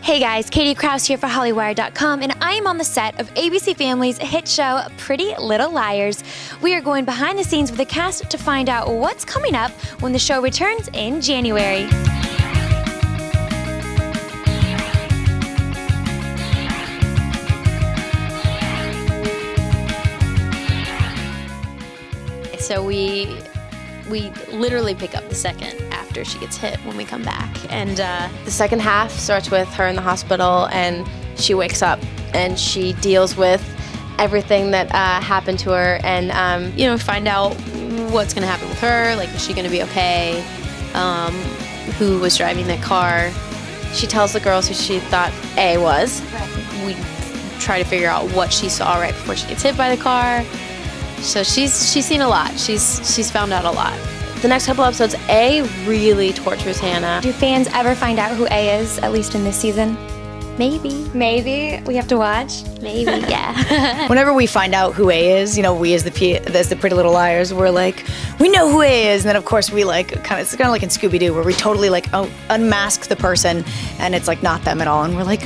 Hey guys, Katie Krause here for Hollywire.com, and I am on the set of ABC Family's hit show, Pretty Little Liars. We are going behind the scenes with the cast to find out what's coming up when the show returns in January. So we literally pick up the second after she gets hit when we come back. And the second half starts with her in the hospital, and she wakes up and she deals with everything that happened to her, and find out what's going to happen with her. Like, is she going to be okay? Who was driving that car? she tells the girls who she thought A was. We try to figure out what she saw right before she gets hit by the car. So she's seen a lot. She's found out a lot. The next couple episodes, A really tortures Hannah. Do fans ever find out who A is, at least in this season? Maybe. Maybe. We have to watch? Maybe, yeah. Whenever we find out who A is, we as the Pretty Little Liars, we're like, we know who A is. And then, of course, we it's kind of like in Scooby-Doo, where we totally unmask the person, and it's not them at all. And we're like,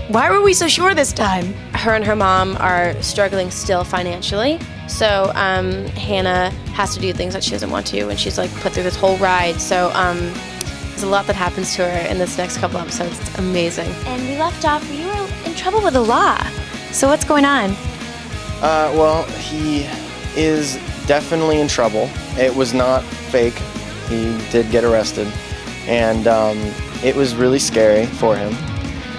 why were we so sure this time? Her and her mom are struggling still financially. So Hannah has to do things that she doesn't want to, and she's put through this whole ride. So there's a lot that happens to her in this next couple episodes. It's amazing. And we left off, you were in trouble with the law. So what's going on? Well, he is definitely in trouble. It was not fake. He did get arrested, and it was really scary for him.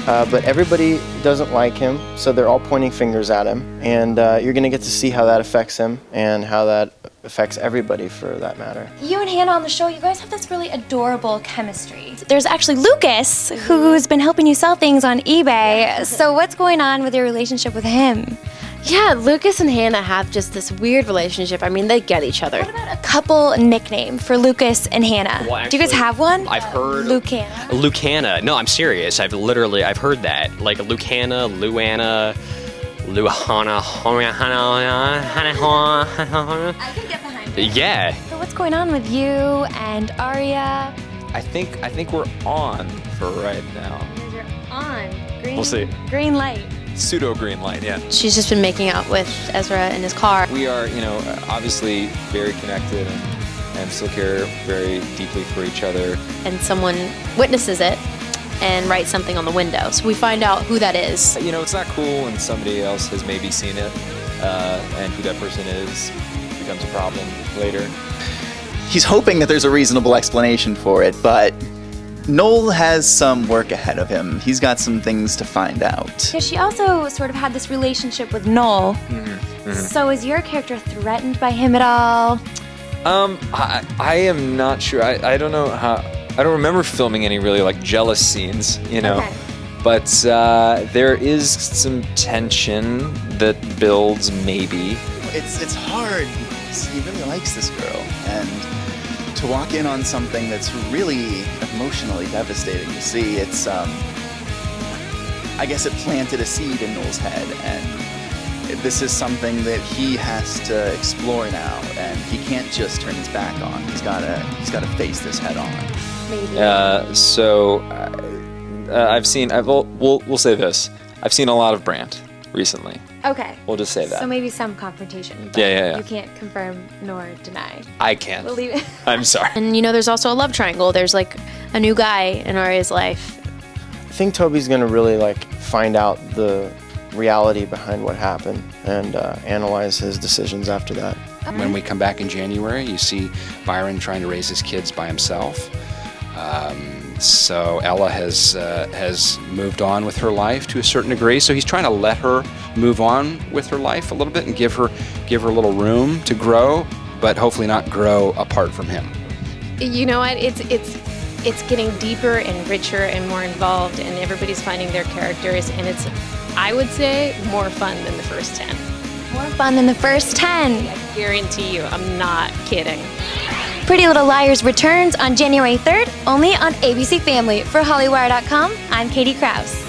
But everybody doesn't like him, so they're all pointing fingers at him. And you're going to get to see how that affects him and how that affects everybody for that matter. You and Hannah on the show, you guys have this really adorable chemistry. There's actually Lucas, who's been helping you sell things on eBay. So what's going on with your relationship with him? Yeah, Lucas and Hannah have just this weird relationship. I mean, they get each other. What about a couple nickname for Lucas and Hannah? Well, Do you guys have one? I've heard Lucana. Lucana. No, I'm serious. I've heard that. Like Lucana, Luana, Luhana, I can get behind it. Yeah. So what's going on with you and Aria? I think we're on for right now. You're on. Green, We'll see. Green light. Pseudo green light, yeah. She's just been making out with Ezra in his car. We are, obviously very connected and still care very deeply for each other. And someone witnesses it and writes something on the window. So we find out who that is. It's not cool when somebody else has maybe seen it, and who that person is becomes a problem later. He's hoping that there's a reasonable explanation for it, but Noel has some work ahead of him. He's got some things to find out. Because she also sort of had this relationship with Noel. Mm-hmm. So is your character threatened by him at all? I am not sure. I don't know how. I don't remember filming any really jealous scenes, Okay. But there is some tension that builds, maybe. It's hard because he really likes this girl, and to walk in on something that's really emotionally devastating to see, it's I guess it planted a seed in Noel's head, and this is something that he has to explore now, and he can't just turn his back on. He's gotta face this head on. Maybe. We'll say this. I've seen a lot of Brant recently. Okay. We'll just say that. So maybe some confrontation. But Yeah. You can't confirm nor deny. I can't. We'll leave it. I'm sorry. And there's also a love triangle. There's a new guy in Aria's life. I think Toby's going to really find out the reality behind what happened and analyze his decisions after that. When we come back in January, you see Byron trying to raise his kids by himself. So Ella has moved on with her life to a certain degree. So he's trying to let her move on with her life a little bit and give her a little room to grow, but hopefully not grow apart from him. You know what? It's getting deeper and richer and more involved, and everybody's finding their characters, and it's, I would say, more fun than the first 10. More fun than the first 10. I guarantee you, I'm not kidding. Pretty Little Liars returns on January 3rd, only on ABC Family. For Hollywire.com, I'm Katie Krause.